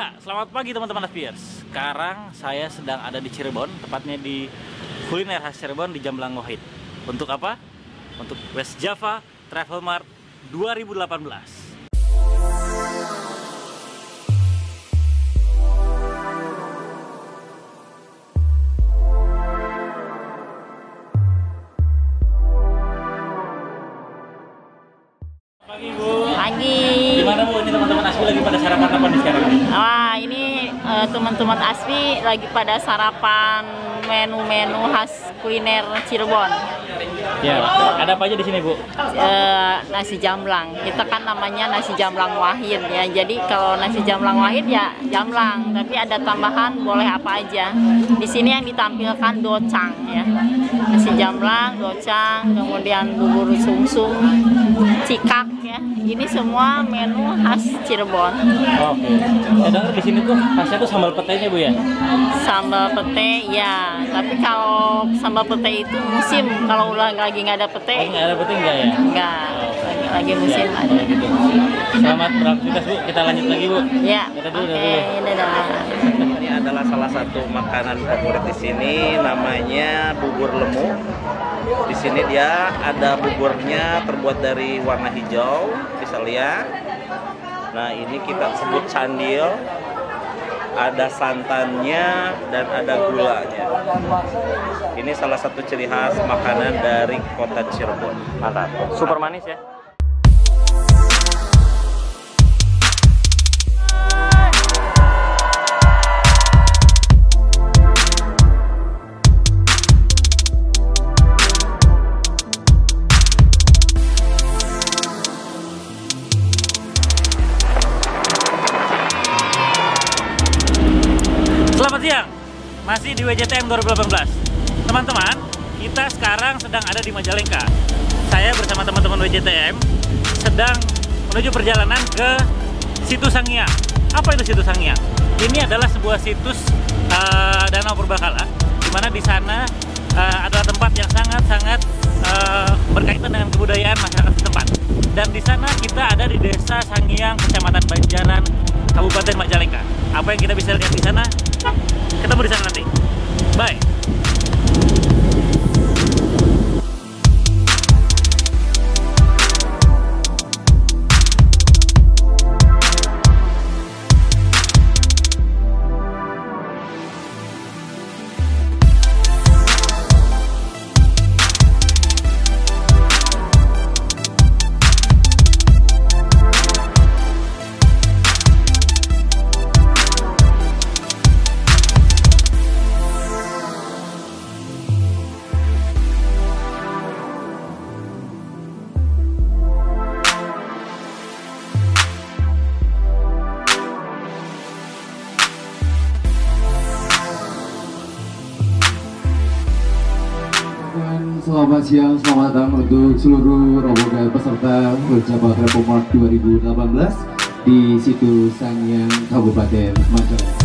Ya, selamat pagi teman-teman Aspiers. Sekarang saya sedang ada di Cirebon, tepatnya di kuliner khas Cirebon di Jamblang Wahid. Untuk apa? Untuk West Java Travel Mart 2018. Pagi Bu. Pagi. Gimana Bu? Ini teman-teman Aspi lagi pada sarapan apa nih sekarang? Wah, ini teman-teman Aspi lagi pada sarapan menu-menu khas kuliner Cirebon. Ya, ada apa aja di sini Bu? Nasi jamblang. Kita kan namanya nasi jamblang Wahid ya. Jadi kalau nasi jamblang Wahid ya jamblang, tapi ada tambahan boleh apa aja. Di sini yang ditampilkan docang ya. Nasi jamblang, docang, kemudian bubur sumsum, cikak ya. Ini semua menu khas Cirebon. Oke. Saya dengar di sini tuh khasnya tuh sambal petenya Bu ya? Sambal pete ya, tapi kalau sambal pete itu musim. Kalau lagi nggak ada pete, Nggak ada pete nggak ya? nggak. Lagi musim Ya, ada. gitu. Selamat beraktivitas Bu. Kita lanjut lagi Bu. Ya, Kita dulu, oke, dulu. dadah. Ini adalah salah satu makanan favorit di sini, namanya bubur lemu. Di sini dia ada buburnya terbuat dari warna hijau, bisa lihat. Nah, ini kita sebut candil. Ada santannya dan ada gulanya. Ini salah satu ciri khas makanan dari kota Cirebon. Mantap. Super manis ya. Selamat siang, masih di WJTM 2018. Teman-teman, kita sekarang sedang ada di Majalengka. Saya bersama teman-teman WJTM sedang menuju perjalanan ke Situ Sangiang. Apa itu Situ Sangiang? Ini adalah sebuah situs Danau Purbakala, di mana di sana adalah tempat yang sangat-sangat berkaitan dengan kebudayaan masyarakat setempat. Dan di sana kita ada di Desa Sangiang, Kecamatan Banjaran, Kabupaten Majalengka. Apa yang kita bisa lihat di sana? Ketemu di sana nanti. Bye. Selamat siang, selamat datang untuk seluruh rombongan peserta West Java Travel Mart 2018 di Situ Sangiang, Kabupaten Majalengka.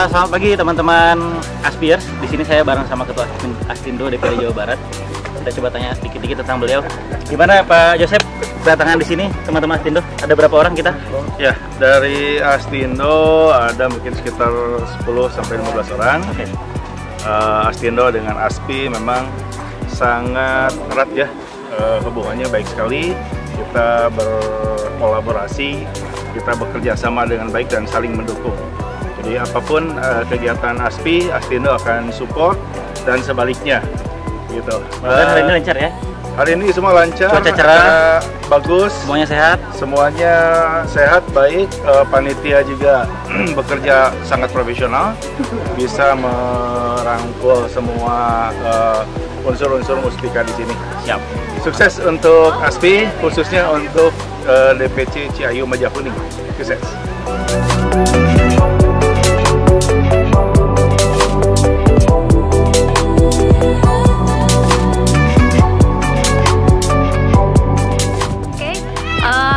Selamat pagi teman-teman Aspiers. Di sini saya bareng sama Ketua Astindo DPD Jawa Barat. Kita coba tanya sedikit-sedikit tentang beliau. Gimana Pak Joseph kedatangan di sini teman-teman Astindo? Ada berapa orang kita? Ya, dari Astindo ada mungkin sekitar 10-15 orang. Oke. Astindo dengan Aspi memang sangat erat ya, hubungannya baik sekali. Kita berkolaborasi, kita bekerja sama dengan baik dan saling mendukung. Jadi apapun kegiatan Aspi, Astindo akan support dan sebaliknya, gitu. Dan hari ini lancar ya? Hari ini semua lancar, Cuaca cerah, bagus, semuanya sehat. semuanya sehat, baik. Panitia juga bekerja sangat profesional, bisa merangkul semua unsur-unsur mustika di sini. Siap. Sukses untuk ASPI, khususnya untuk DPC Ciayu Majakuning. Sukses.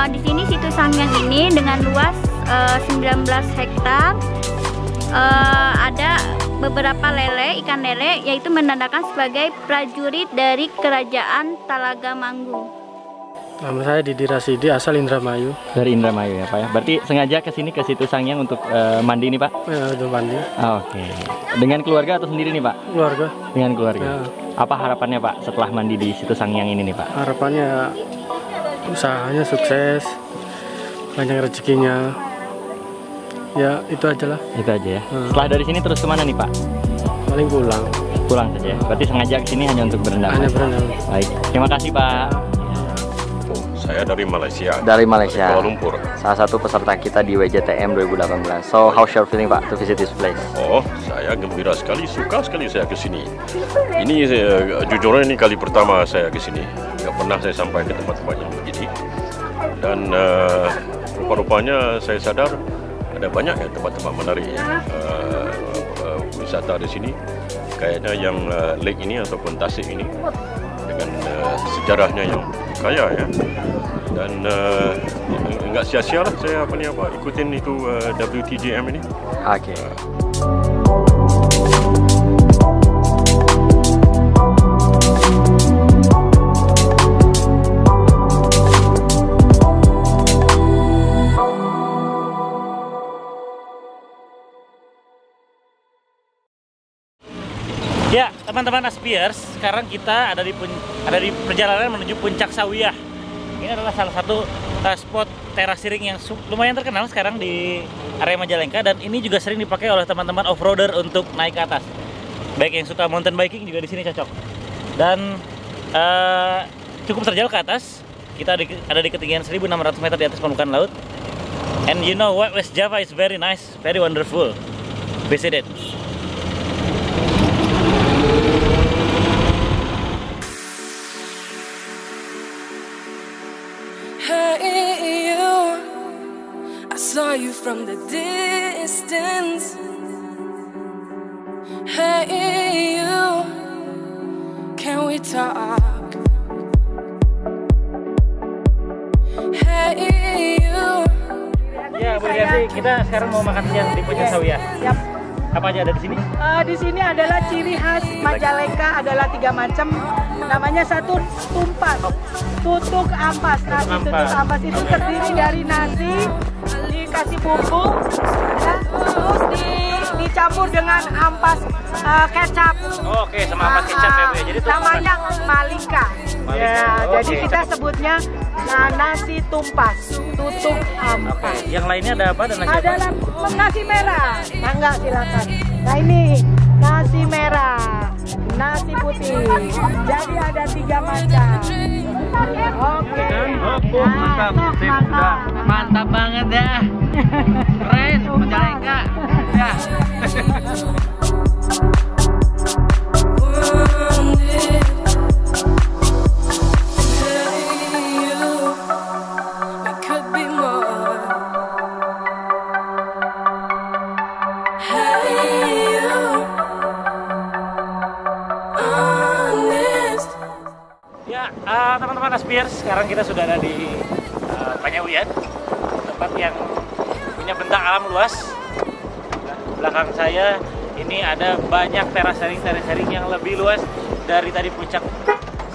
Di sini situs Sangyang ini dengan luas 19 hektar, ada beberapa ikan lele, yaitu menandakan sebagai prajurit dari Kerajaan Talaga Manggung. Nama saya Didi Rasidi, asal Indramayu. Dari Indramayu ya Pak ya. Berarti sengaja ke sini ke situs Sangyang untuk mandi nih Pak? Ya, untuk mandi. Oke. Dengan keluarga atau sendiri nih Pak? Keluarga. Dengan keluarga. Ya. Apa harapannya Pak setelah mandi di situs Sangyang ini nih Pak? Harapannya usahanya sukses, banyak rezekinya. Ya itu aja lah. Itu aja ya. Setelah dari sini terus kemana nih Pak? Paling pulang. Pulang saja. Berarti sengaja ke sini hanya untuk berendam. Hanya berendam. Baik. Terima kasih Pak. Saya dari Malaysia. Dari Malaysia. Kuala Lumpur. Salah satu peserta kita di WJTM 2018. So how's your feeling Pak to visit this place? Oh, saya gembira sekali, suka sekali saya ke sini. Ini jujur ini kali pertama saya ke sini. Nggak pernah saya sampai ke tempat-tempat yang begini. Dan rupa-rupanya saya sadar ada banyak ya tempat-tempat menarik ya. Wisata di sini. Kayaknya yang lake ini ataupun tasik ini dengan sejarahnya yang kaya ya. Dan enggak sia-sia lah saya ikutin itu WTJM ini. Oke. Ya, teman-teman Aspiers, sekarang kita ada di perjalanan menuju Puncak Sawiyah. Ini adalah salah satu spot terasering yang lumayan terkenal sekarang di area Majalengka, dan ini juga sering dipakai oleh teman-teman off-roader untuk naik ke atas. Baik yang suka mountain biking juga di sini cocok. Dan cukup terjal ke atas. Kita ada di ketinggian 1.600 meter di atas permukaan laut. And you know what, West Java is very nice, very wonderful. Visit it. Hey you, I saw you from the distance. Hey you, can we talk? Hey you. Ya, Bu Yanti, kita sekarang mau makan siang di Puncak Sawiyah. Yap. Apa aja ada di sini? Di sini adalah ciri khas Majalengka adalah 3 macam. Namanya satu tumpas, tutuk ampas. Nasi tutuk ampas itu terdiri dari nasi, dikasih bumbu, ya, terus dicampur dengan ampas kecap. Oh, oke, sama ampas kecap ya, Bu. Jadi namanya malingka. Ya, Oh, jadi kita sebutnya nasi tumpas, tutuk ampas. Yang lainnya ada apa? Ada nasi merah. Mangga silakan. Nah ini nasi merah, nasi putih. Jadi ada 3 macam. Oke. Mantap. Mantap banget ya. Keren, Majalengka. Ya. Teman-teman Aspiers, sekarang kita sudah ada di Panyawian, tempat yang punya bentang alam luas. Belakang saya ini ada banyak terasering yang lebih luas dari tadi Puncak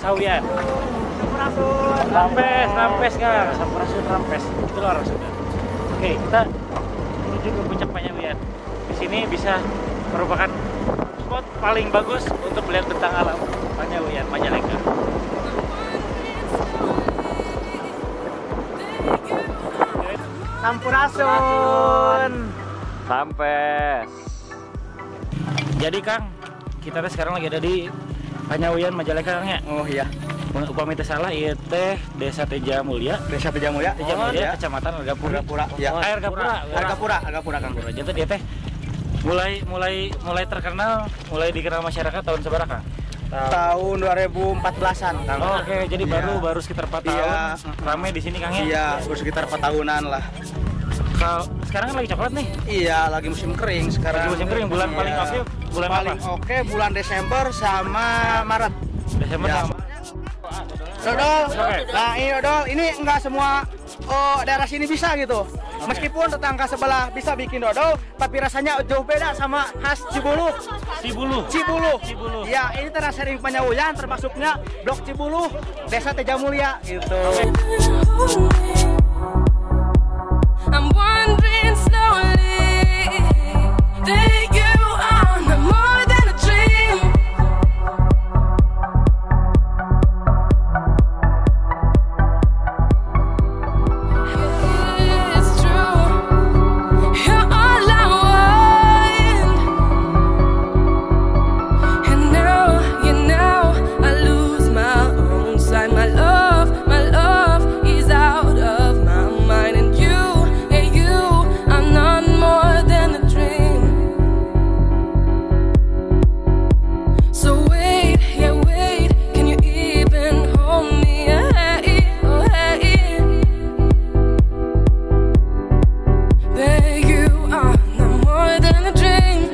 Sawiyan. Rampes Kang, Sampurasun Rampes. Itu luar sudah. Oke, kita menuju ke Puncak Panyawian. Di sini bisa merupakan spot paling bagus untuk melihat bentang alam Panyawian Majalengka. Sampurasun. Sampes. Jadi Kang, kita sekarang lagi ada di Panyawian Majalengka Kang ya? Oh iya. Upami teh salah ieu teh Desa Teja Mulya. Desa Teja Mulya. Teja Mulya, Kecamatan Argapura. Ya. Argapura Kang. Jadi dia teh mulai terkenal, mulai dikenal masyarakat tahun seberapa Kang? Tahun 2014-an, Kang. Oke, jadi baru sekitar 4 tahun. Rame di sini, Kang ya? Iya, baru sekitar 4 tahunan lah. Kalau sekarang kan lagi coklat nih? Iya, lagi musim kering sekarang. Lagi musim kering, bulan paling oke bulan paling apa? Oke, bulan Desember sama Maret. Desember ya. sama Dodol. Nah, ini dodol, ini enggak semua daerah sini bisa gitu. Meskipun tetangga sebelah bisa bikin dodol, tapi rasanya jauh beda sama khas Cibuluh. Cibuluh. Ya, ini tanah sering penyawuyan, termasuknya Blok Cibuluh, Desa Tejamulya gitu. I'm wondering slowly that you are no more than a dream. It's true, you're all I want. And now, I lose my own sight. My love is out of my mind. And you are not more than a dream. So wait, can you even hold me? Hey, that you are not more than a dream.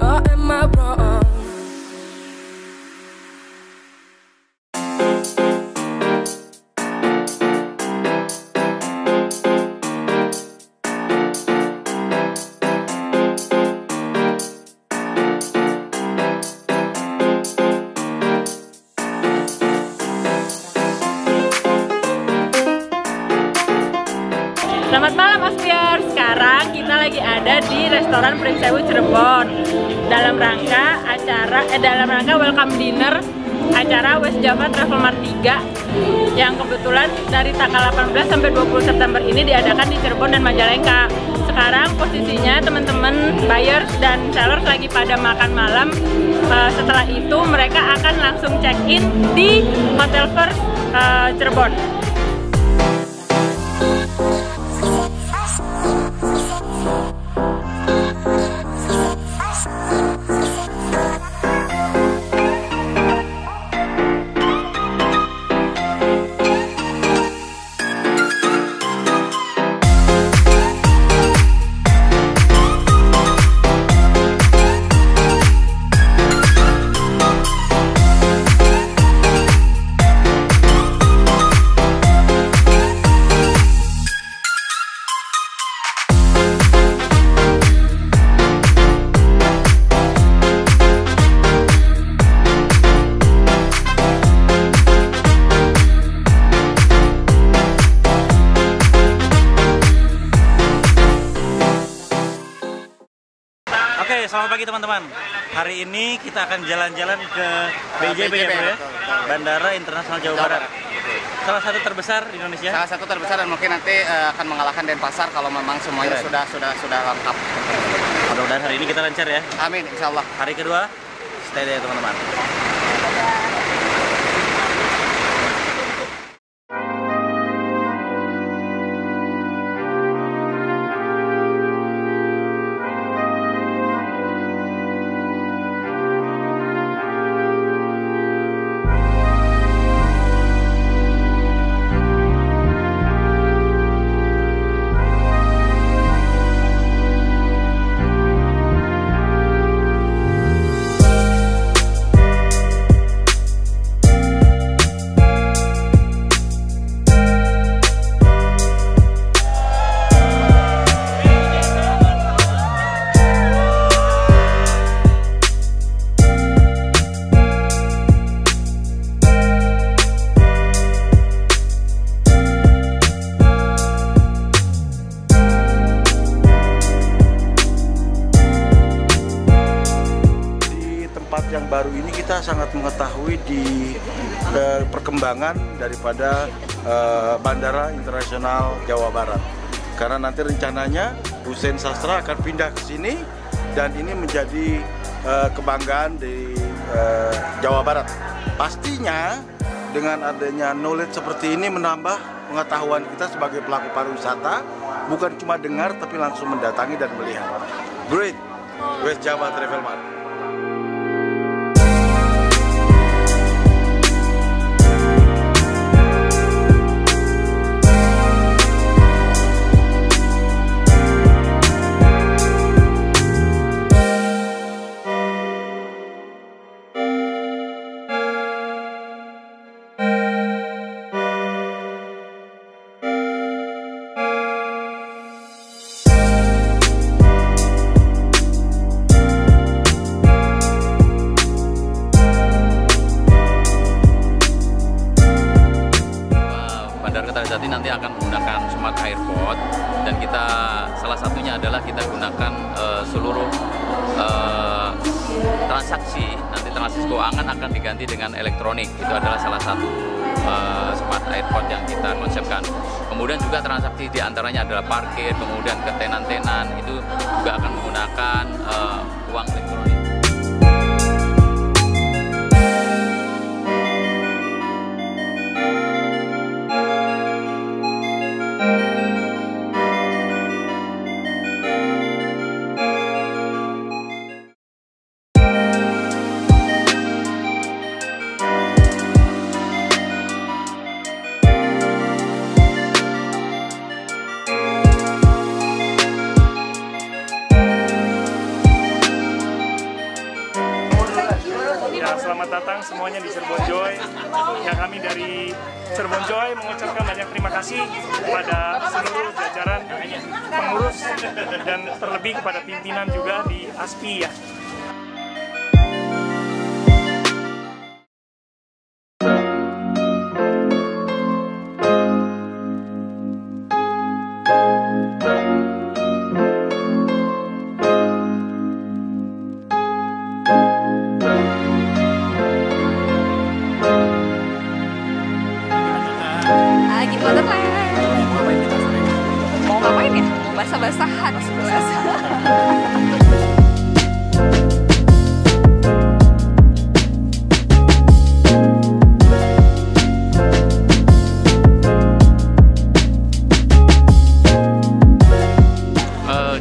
Or am I wrong? Selamat malam Aspiar. Sekarang kita lagi ada di restoran Pring Sewu Cirebon dalam rangka welcome dinner acara West Java Travel Mart 3 yang kebetulan dari tanggal 18 sampai 20 September ini diadakan di Cirebon dan Majalengka. Sekarang posisinya teman-teman buyers dan sellers lagi pada makan malam. Setelah itu mereka akan langsung check in di Hotel First Cirebon. Selamat pagi teman-teman. Hari ini kita akan jalan-jalan ke BJB ya, Bandara Internasional Jawa Barat. Salah satu terbesar di Indonesia. Salah satu terbesar dan mungkin nanti akan mengalahkan Denpasar kalau memang semuanya sudah lengkap. Mudah-mudahan hari ini kita lancar ya. Amin, insya Allah. Hari kedua, stay deh teman-teman. Yang baru ini kita sangat mengetahui di perkembangan daripada Bandara Internasional Jawa Barat, karena nanti rencananya Hussein Sastra akan pindah ke sini dan ini menjadi kebanggaan di Jawa Barat. Pastinya dengan adanya knowledge seperti ini menambah pengetahuan kita sebagai pelaku pariwisata, bukan cuma dengar tapi langsung mendatangi dan melihat. Great West Java Travel Mart. transaksi keuangan akan diganti dengan elektronik. Itu adalah salah satu smart airport yang kita konsepkan. Kemudian juga transaksi diantaranya adalah parkir, kemudian ke tenan-tenan, itu juga akan menggunakan uang elektronik. Selamat datang semuanya di Cirebon Joy. Ya, kami dari Cirebon Joy mengucapkan banyak terima kasih kepada seluruh jajaran pengurus dan terlebih kepada pimpinan juga di ASPI ya. Mau ngapain ya? Mau basah-basahan.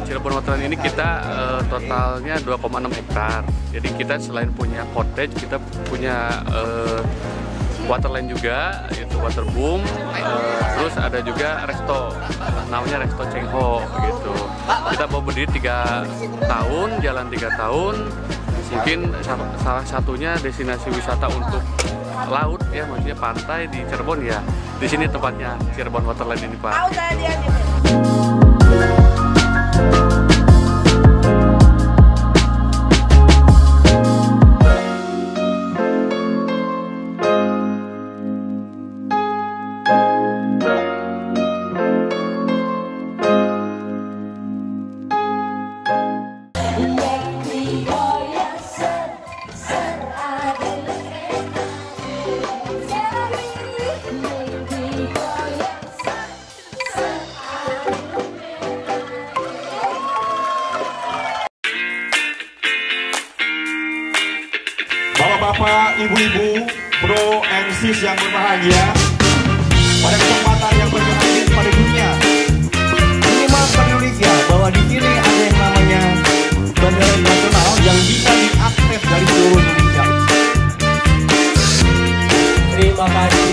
Cirebon Waterland ini kita totalnya 2,6 hektar. Jadi kita selain punya cottage, kita punya Waterland juga, itu waterboom, terus ada juga resto, namanya Resto Chengho gitu. Kita mau berdiri 3 tahun, jalan 3 tahun, mungkin salah satunya destinasi wisata untuk laut ya, maksudnya pantai di Cirebon ya. Di sini tempatnya Cirebon Waterland ini Pak. Bapak-bapak, ibu-ibu, bro and sis yang berbahagia, pada kesempatan yang berbahagia pada dunia, minimal Indonesia, bahwa di sini ada yang namanya bandara nasional yang bisa diakses dari seluruh Indonesia. Terima kasih.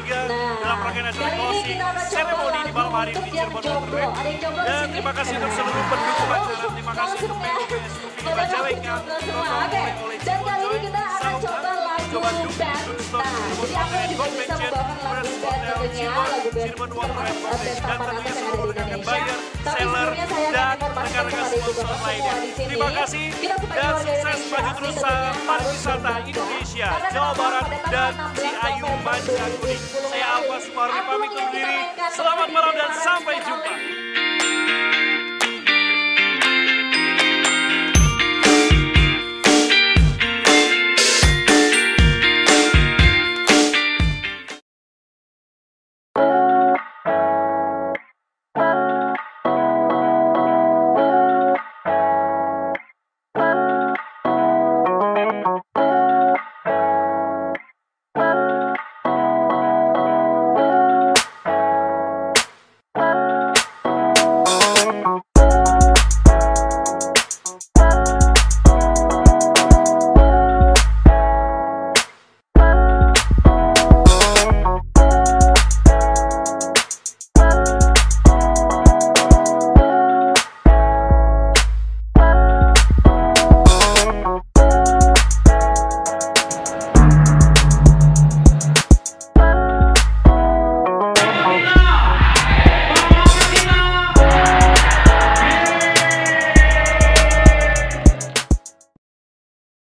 Dalam rangkaian acara closing seremoni di malam hari di Cirebon Waterland. Dan terima kasih untuk seluruh pendukung acara. Terima kasih untuk PSUV Majalengka, oleh Cirebon Joy, Coba Dunston, Cirebon Waterland Convention, Press Hotel Cirebon Waterland Foundation, dan tentunya seluruh rekan buyer, seller, dan rekan-rekan sponsor lainnya. Terima kasih dan sukses maju terus pariwisata Indonesia, Jawa Barat, dan Ciayu Banja Kuning. Saya Alfa Sumardi pamit undur diri. Selamat malam dan sampai jumpa.